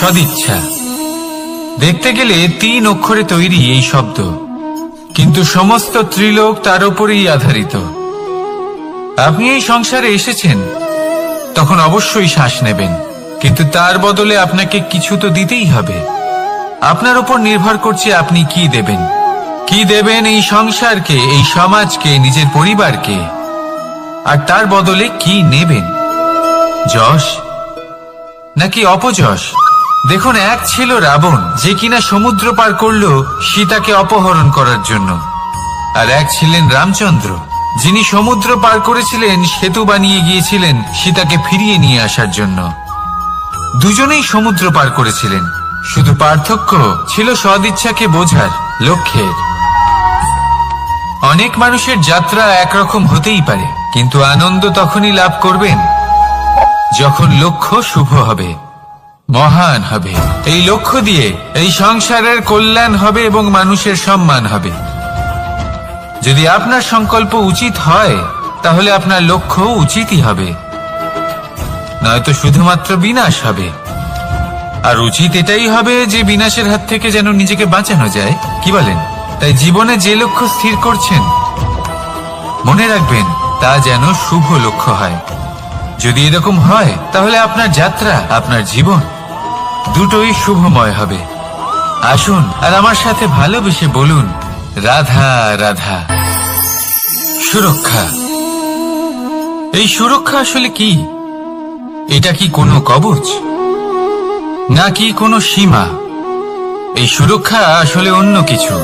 সদিচ্ছা। দেখতে গেলে 3 অক্ষরে তৈরি এই শব্দ, কিন্তু সমস্ত ত্রিলোক তার উপরেই আধারিত। আপনি এই সংসারে এসেছেন, তখন অবশ্যই শ্বাস নেবেন, কিন্তু তার বদলে আপনাকে কিছু তো দিতেই হবে। আপনার উপর নির্ভর করছে আপনি কি দেবেন। কি দেবেন এই সংসারকে, এই সমাজকে, নিজের পরিবারকে, আর তার বদলে কি নেবেন? যশ নাকি অপযশ? দেখুন, এক ছিল রাবণ, যে কিনা সমুদ্র পার করল সীতাকে অপহরণ করার জন্য, আর এক ছিলেন রামচন্দ্র, যিনি সমুদ্র পার করেছিলেন, সেতু বানিয়ে গিয়েছিলেন সীতাকে ফিরিয়ে নিয়ে আসার জন্য। দুজনেই সমুদ্র পার করেছিলেন, শুধু পার্থক্য ছিল সদিচ্ছাকে বোঝার লক্ষ্যের। অনেক মানুষের যাত্রা একরকম হতেই পারে, কিন্তু আনন্দ তখনই লাভ করবেন যখন লক্ষ্য শুভ হবে, মহান হবে। এই লক্ষ্য দিয়ে এই সংসারের কল্যাণ হবে এবং মানুষের সম্মান হবে। যদি আপনার সংকল্প উচিত হয়, তাহলে আপনার লক্ষ্য উচিতই হবে, নয়তো শুধুমাত্র বিনাশ হবে। আর উচিত এটাই হবে যে বিনাশের হাত থেকে যেন নিজেকে বাঁচানো যায়, কি বলেন? তাই জীবনে যে লক্ষ্য স্থির করছেন, মনে রাখবেন তা যেন শুভ লক্ষ্য হয়। যদি এরকম হয়, তাহলে আপনার যাত্রা, আপনার জীবন দুটোই শুভময় হবে। আসুন আর আমার সাথে ভালোবেসে বলুন, রাধা রাধা। সুরক্ষা। এই সুরক্ষা আসলে কি? এটা কি কোনো কবচ নাকি কোনো সীমা? এই সুরক্ষা আসলে অন্য কিছু।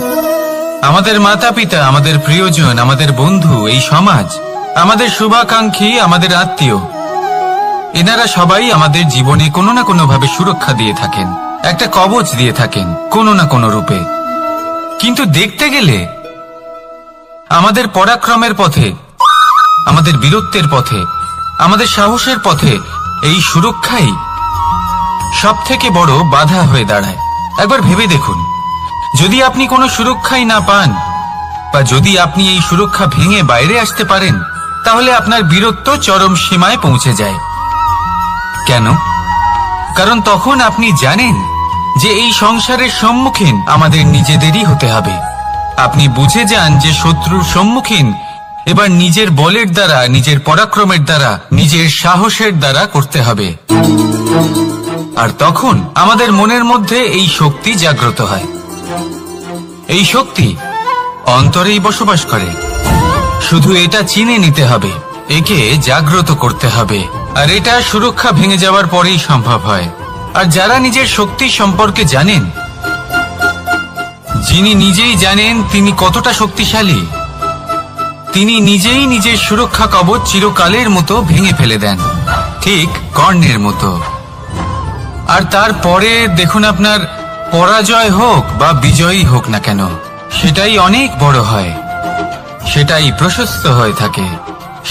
আমাদের মাতা পিতা, আমাদের প্রিয়জন, আমাদের বন্ধু, এই সমাজ, আমাদের শুভাকাঙ্ক্ষী, আমাদের আত্মীয়, এনারা সবাই আমাদের জীবনে কোনো না কোনো ভাবে সুরক্ষা দিয়ে থাকেন, একটা কবচ দিয়ে থাকেন কোনো না কোনো রূপে। কিন্তু দেখতে গেলে আমাদের পরাক্রমের পথে, আমাদের বীরত্বের পথে, আমাদের সাহসের পথে এই সুরক্ষাই সব থেকে বড় বাধা হয়ে দাঁড়ায়। একবার ভেবে দেখুন, যদি আপনি কোনো সুরক্ষাই না পান, বা যদি আপনি এই সুরক্ষা ভেঙে বাইরে আসতে পারেন, তাহলে আপনার বীরত্ব চরম সীমায় পৌঁছে যায়। কেন? কারণ তখন আপনি জানেন যে এই সংসারের সম্মুখীন আমাদের নিজেদেরই হতে হবে। আপনি বুঝে যান যে শত্রুর সম্মুখীন এবার নিজের বলের দ্বারা, নিজের পরাক্রমের দ্বারা, নিজের সাহসের দ্বারা করতে হবে। আর তখন আমাদের মনের মধ্যে এই শক্তি জাগ্রত হয়। এই শক্তি অন্তরেই বসবাস করে, শুধু এটা চিনে নিতে হবে, একে জাগ্রত করতে হবে। আর এটা সুরক্ষা ভেঙে যাওয়ার পরেই সম্ভব হয়। আর যারা নিজের শক্তি সম্পর্কে জানেন, যিনি নিজেই জানেন তিনি কতটা শক্তিশালী, তিনি নিজেই নিজের সুরক্ষা কবচ চিরকালের মতো ভেঙে ফেলে দেন, ঠিক কর্ণের মতো। আর তারপরে দেখুন, আপনার পরাজয় হোক বা বিজয়ী হোক না কেন, সেটাই অনেক বড় হয়, সেটাই প্রশস্ত হয়ে থাকে।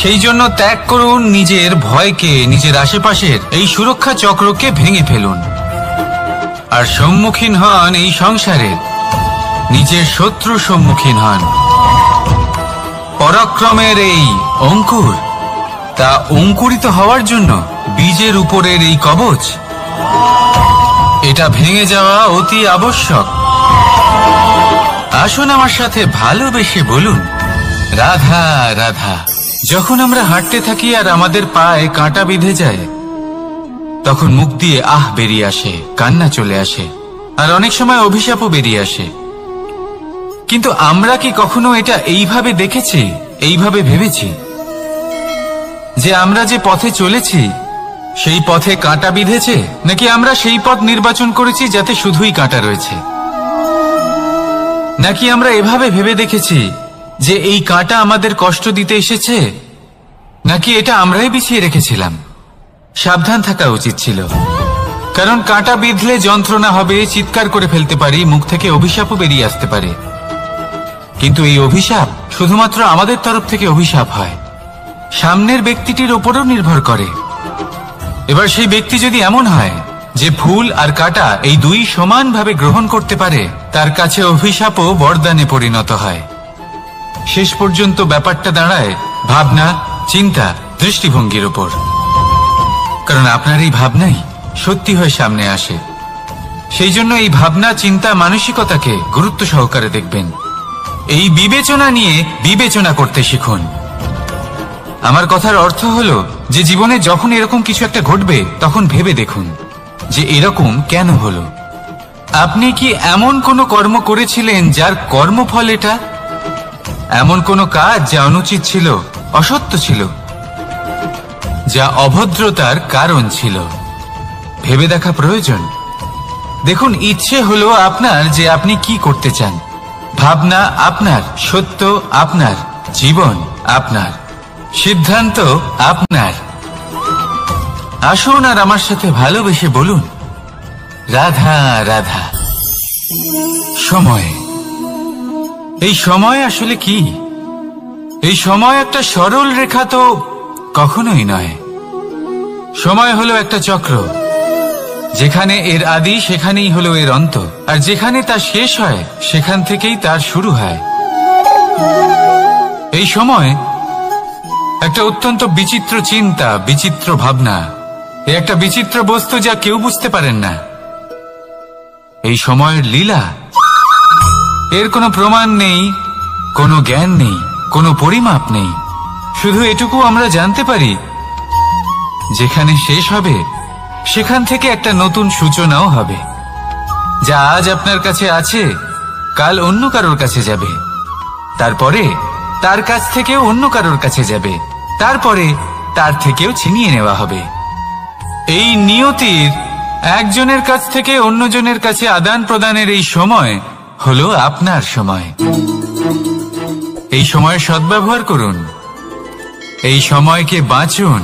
সেই জন্য ত্যাগ করুন নিজের ভয়কে, নিজের আশেপাশের এই সুরক্ষা চক্রকে ভেঙে ফেলুন, আর সম্মুখীন হন এই সংসারে, নিজের শত্রু সম্মুখীন হন। পরাক্রমের এই অঙ্কুর, তা অঙ্কুরিত হওয়ার জন্য বীজের উপরের এই কবচ, এটা ভেঙে যাওয়া অতি আবশ্যক। আসুন আমার সাথে ভালোবেসে বলুন, রাধা রাধা। যখন আমরা হাঁটতে থাকি আর আমাদের পায়ে কাঁটা বিঁধে যায়, তখন মুখ দিয়ে আহ বেরিয়ে আসে, কান্না চলে আসে, আর অনেক সময় অভিশাপও বেরিয়ে আসে। কিন্তু আমরা কি কখনো এটা এইভাবে দেখেছি, এইভাবে ভেবেছি যে আমরা যে পথে চলেছি সেই পথে কাঁটা বিঁধেছে, নাকি আমরা সেই পথ নির্বাচন করেছি যাতে শুধুই কাঁটা রয়েছে? নাকি আমরা এভাবে ভেবে দেখেছি যে এই কাঁটা আমাদের কষ্ট দিতে এসেছে, নাকি এটা আমরাই বিছিয়ে রেখেছিলাম? সাবধান থাকা উচিত ছিল, কারণ কাঁটা বিঁধলে যন্ত্রণা হবে, চিৎকার করে ফেলতে পারি, মুখ থেকে অভিশাপও বেরিয়ে আসতে পারে। কিন্তু এই অভিশাপ শুধুমাত্র আমাদের তরফ থেকে অভিশাপ হয়, সামনের ব্যক্তিটির ওপরও নির্ভর করে। এবার সেই ব্যক্তি যদি এমন হয় যে ফুল আর কাঁটা এই দুই সমানভাবে গ্রহণ করতে পারে, তার কাছে অভিশাপও বরদানে পরিণত হয়। শেষ পর্যন্ত ব্যাপারটা দাঁড়ায় ভাবনা, চিন্তা, দৃষ্টিভঙ্গির উপর। কারণ আপনার এই ভাবনাই সত্যি হয়ে সামনে আসে, সেই জন্য এই ভাবনা, চিন্তা, মানসিকতাকে গুরুত্ব সহকারে দেখবেন। এই বিবেচনা নিয়ে বিবেচনা করতে শিখুন। আমার কথার অর্থ হলো যে জীবনে যখন এরকম কিছু একটা ঘটবে তখন ভেবে দেখুন যে এরকম কেন হলো। আপনি কি এমন কোনো কর্ম করেছিলেন যার কর্মফল এটা? এমন কোনো কাজ যা অনুচিত ছিল, অসত্য ছিল, যা অভদ্রতার কারণ ছিল? ভেবে দেখা প্রয়োজন। দেখুন, ইচ্ছে হলো আপনার যে আপনি কি করতে চান। ভাবনা আপনার, সত্য আপনার, জীবন আপনার, সিদ্ধান্ত আপনার। আসুন আর আমার সাথে ভালোবেসে বলুন, রাধা রাধা। সময়। এই সময় আসলে কি? এই সময় একটা সরল রেখা তো কখনোই নয়। সময় হলো একটা চক্র, যেখানে এর আদি সেখানেই হলো এর অন্ত, আর যেখানে তা শেষ হয় সেখান থেকেই তার শুরু হয়। এই সময় একটা অত্যন্ত বিচিত্র চিন্তা, বিচিত্র ভাবনা, একটা বিচিত্র বস্তু যা কেউ বুঝতে পারেন না। এই সময়ের লীলা। এর কোনো প্রমাণ নেই, কোনো জ্ঞান নেই, কোনো পরিমাপ নেই। শুধু এটুকু আমরা জানতে পারি, যেখানে শেষ হবে সেখান থেকে একটা নতুন সূচনাও হবে। যা আজ আপনার কাছে আছে কাল অন্য কারোর কাছে যাবে, তারপরে তার কাছ থেকেও অন্য কারোর কাছে যাবে, তারপরে তার থেকেও ছিনিয়ে নেওয়া হবে। এই নিয়তির একজনের কাছ থেকে অন্যজনের কাছে আদান প্রদানের এই সময় হলো আপনার সময়। এই সময়ের সদ্ব্যবহার করুন, এই সময়কে বাঁচুন।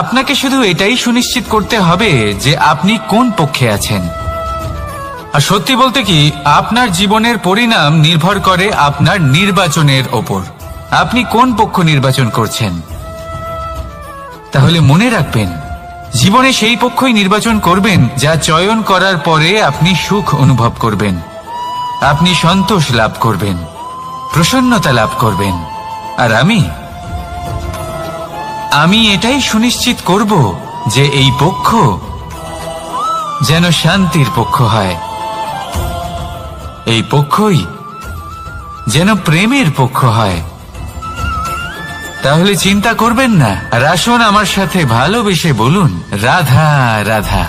আপনাকে শুধু এটাই সুনিশ্চিত করতে হবে যে আপনি কোন পক্ষে আছেন। আর সত্যি বলতে কি, আপনার জীবনের পরিণাম নির্ভর করে আপনার নির্বাচনের ওপর। আপনি কোন পক্ষ নির্বাচন করছেন। তাহলে মনে রাখবেন, জীবনে সেই পক্ষই নির্বাচন করবেন যা চয়ন করার পরে আপনি সুখ অনুভব করবেন, আপনি সন্তোষ লাভ করবেন, প্রসন্নতা লাভ করবেন। আর আমি এটাই সুনিশ্চিত করব যে এই পক্ষ যেন শান্তির পক্ষ হয়, এই পক্ষই যেন প্রেমের পক্ষ হয়। তাহলে চিন্তা করবেন না, আর আসুন আমার সাথে ভালোবেসে বলুন, রাধা রাধা।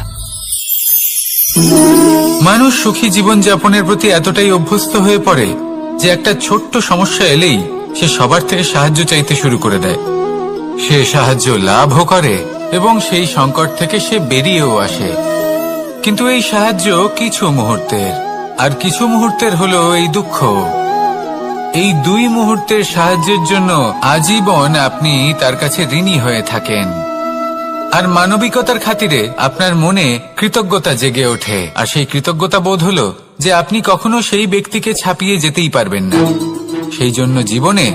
মানুষ সুখী জীবনযাপনের প্রতি এতটাই অভ্যস্ত হয়ে পড়ে যে একটা ছোট্ট সমস্যা এলেই সে সবার থেকে সাহায্য চাইতে শুরু করে দেয়। সে সাহায্য লাভও করে এবং সেই সংকট থেকে সে বেরিয়েও আসে। কিন্তু এই সাহায্য কিছু মুহূর্তের, আর কিছু মুহূর্তের হলো এই দুঃখ। এই দুই মুহূর্তের সাহায্যের জন্য আজীবন আপনি তার কাছে ঋণী হয়ে থাকেন। আর মানবিকতার খাতিরে আপনার মনে কৃতজ্ঞতা জেগে ওঠে। আর সেই কৃতজ্ঞতা বোধ হলো যে আপনি কখনো সেই ব্যক্তিকে ছাপিয়ে যেতেই পারবেন না। সেই জন্য জীবনে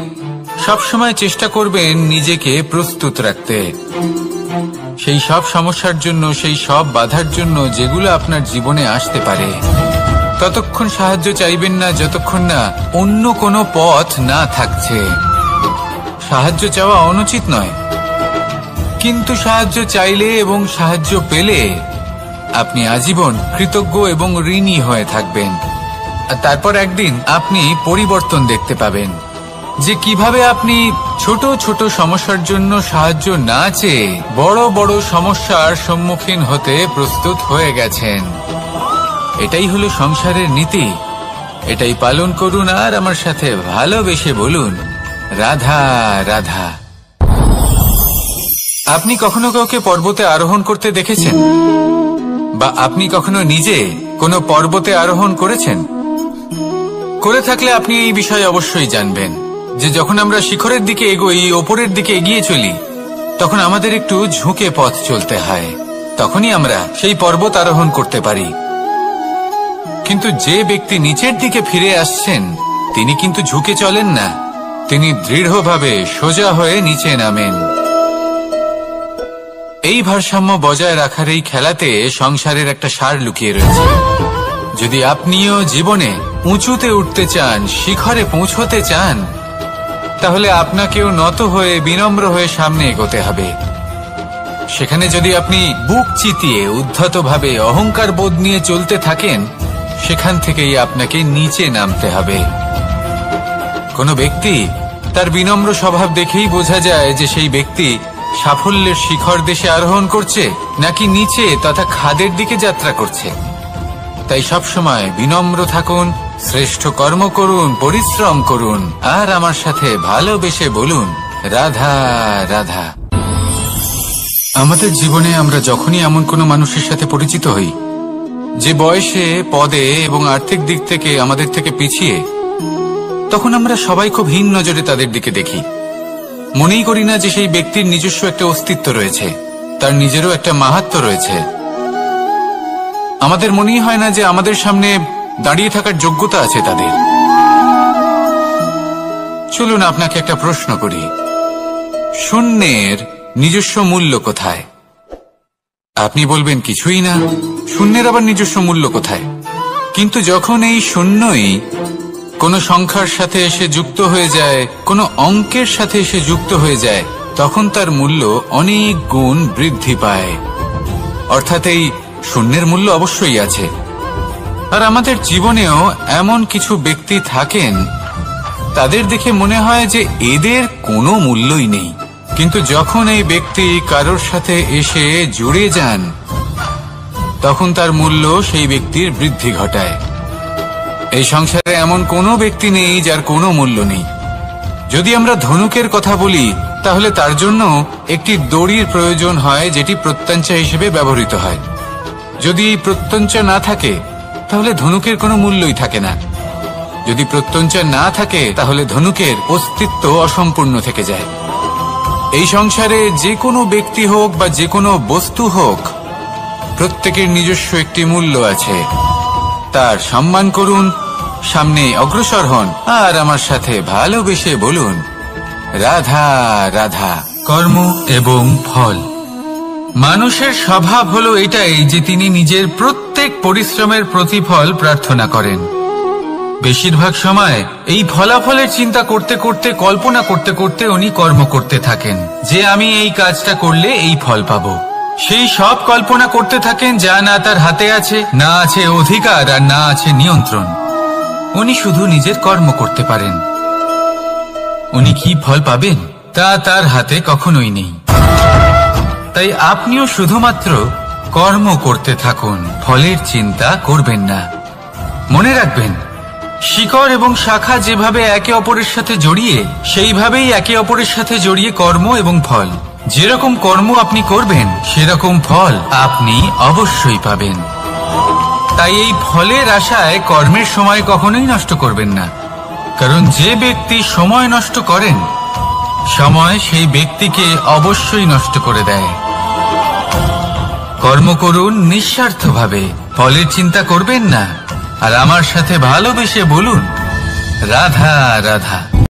সবসময় চেষ্টা করবেন নিজেকে প্রস্তুত রাখতে সেই সব সমস্যার জন্য, সেই সব বাধার জন্য যেগুলো আপনার জীবনে আসতে পারে। ততক্ষণ সাহায্য চাইবেন না যতক্ষণ না অন্য কোনো পথ না থাকছে। সাহায্য চাওয়া অনুচিত নয়, কিন্তু সাহায্য চাইলে এবং সাহায্য পেলে আপনি আজীবন কৃতজ্ঞ এবং ঋণী হয়ে থাকবেন। আর তারপর একদিন আপনি পরিবর্তন দেখতে পাবেন যে কিভাবে আপনি ছোট ছোট সমস্যার জন্য সাহায্য না চেয়ে বড় বড় সমস্যার সম্মুখীন হতে প্রস্তুত হয়ে গেছেন। এটাই হলো সংসারের নীতি। এটাই পালন করুন আর আমার সাথে ভালোবেসে বলুন, রাধা রাধা। আপনি কখনো কাউকে পর্বতে আরোহণ করতে দেখেছেন? বা আপনি কখনো নিজে কোনো পর্বতে আরোহণ করেছেন? করে থাকলে আপনি এই বিষয়ে অবশ্যই জানবেন যে যখন আমরা শিখরের দিকে এগোই, ওপরের দিকে এগিয়ে চলি, তখন আমাদের একটু ঝুঁকে পথ চলতে হয়। তখনই আমরা সেই পর্বত আরোহণ করতে পারি। কিন্তু যে ব্যক্তি নিচের দিকে ফিরে আসছেন তিনি কিন্তু ঝুঁকে চলেন না, তিনি দৃঢ়ভাবে সোজা হয়ে নিচে নামেন। এই ভারসাম্য বজায় রাখার এই খেলাতে সংসারের একটা সার লুকিয়ে রয়েছে। যদি আপনিও জীবনে উঁচুতে উঠতে চান, শিখরে পৌঁছতে চান, তাহলে আপনাকেও নত হয়ে, বিনম্র হয়ে সামনে এগোতে হবে। সেখানে যদি আপনি বুক চিতিয়ে উদ্ধতভাবে অহংকার বোধ নিয়ে চলতে থাকেন, সেখান থেকেই আপনাকে নিচে নামতে হবে। কোনো ব্যক্তি তার বিনম্র স্বভাব দেখেই বোঝা যায় যে সেই ব্যক্তি সাফল্যের শিখর দেশে আরোহণ করছে নাকি নিচে তথা খাদের দিকে যাত্রা করছে। তাই সবসময় বিনম্র থাকুন, শ্রেষ্ঠ কর্ম করুন, পরিশ্রম করুন, আর আমার সাথে ভালোবেসে বলুন, রাধা রাধা। আমাদের জীবনে আমরা যখনই এমন কোনো মানুষের সাথে পরিচিত হই যে বয়সে, পদে এবং আর্থিক দিক থেকে আমাদের থেকে পিছিয়ে, তখন আমরা সবাই খুব হীন নজরে তাদের দিকে দেখি। মনেই করি না যে সেই ব্যক্তির নিজস্ব একটা অস্তিত্ব রয়েছে, তার নিজেরও একটা মাহাত্ম্য রয়েছে। আমাদের মনেই হয় না যে আমাদের সামনে দাঁড়িয়ে থাকার যোগ্যতা আছে তাদের। চলুন আপনাকে একটা প্রশ্ন করি, শূন্যের নিজস্ব মূল্য কোথায়? আপনি বলবেন কিছুই না। শূন্যের আবার নিজস্ব মূল্য কোথায়? কিন্তু যখন এই শূন্যই কোনো সংখ্যার সাথে এসে যুক্ত হয়ে যায়, কোনো অঙ্কের সাথে এসে যুক্ত হয়ে যায়, তখন তার মূল্য অনেক গুণ বৃদ্ধি পায়। অর্থাৎ এই শূন্যের মূল্য অবশ্যই আছে। আর আমাদের জীবনেও এমন কিছু ব্যক্তি থাকেন, তাদের দেখে মনে হয় যে এদের কোনো মূল্যই নেই। কিন্তু যখন এই ব্যক্তি কারোর সাথে এসে জুড়ে যান, তখন তার মূল্য সেই ব্যক্তির বৃদ্ধি ঘটায়। এই সংসারে এমন কোনো ব্যক্তি নেই যার কোনো মূল্য নেই। যদি আমরা ধনুকের কথা বলি, তাহলে তার জন্য একটি দড়ির প্রয়োজন হয়, যেটি প্রত্যঞ্চা হিসেবে ব্যবহৃত হয়। যদি এই প্রত্যঞ্চা না থাকে, তাহলে ধনুকের কোনো মূল্যই থাকে না। যদি প্রত্যঞ্চা না থাকে, তাহলে ধনুকের অস্তিত্ব অসম্পূর্ণ থেকে যায়। এই সংসারে যে কোনো ব্যক্তি হোক বা যে কোনো বস্তু হোক, প্রত্যেকের নিজস্ব একটি মূল্য আছে। তার সম্মান করুন, সামনে অগ্রসর হন, আর আমার সাথে ভালোবেসে বলুন, রাধা রাধা। কর্ম এবং ফল। মানুষের স্বভাব হলো এটাই যে তিনি নিজের প্রত্যেক পরিশ্রমের প্রতিফল প্রার্থনা করেন। বেশিরভাগ সময় এই ফলাফলের চিন্তা করতে করতে, কল্পনা করতে করতে উনি কর্ম করতে থাকেন, যে আমি এই কাজটা করলে এই ফল পাবো। সেই সব কল্পনা করতে থাকেন যা না তার হাতে আছে, না আছে অধিকার, আর না আছে নিয়ন্ত্রণ। উনি শুধু নিজের কর্ম করতে পারেন। উনি কি ফল পাবেন তা তার হাতে কখনোই নেই। তাই আপনিও শুধুমাত্র কর্ম করতে থাকুন, ফলের চিন্তা করবেন না। মনে রাখবেন, শিকড় এবং শাখা যেভাবে একে অপরের সাথে জড়িয়ে, সেইভাবেই একে অপরের সাথে জড়িয়ে কর্ম এবং ফল। যেরকম কর্ম আপনি করবেন, সেরকম ফল আপনি অবশ্যই পাবেন। তাই এই ফলের আশায় কর্মের সময় কখনোই নষ্ট করবেন না, কারণ যে ব্যক্তি সময় নষ্ট করেন, সময় সেই ব্যক্তিকে অবশ্যই নষ্ট করে দেয়। কর্ম করুন নিঃস্বার্থভাবে, ফলের চিন্তা করবেন না, আর আমার সাথে ভালোবেসে বলুন, রাধা রাধা।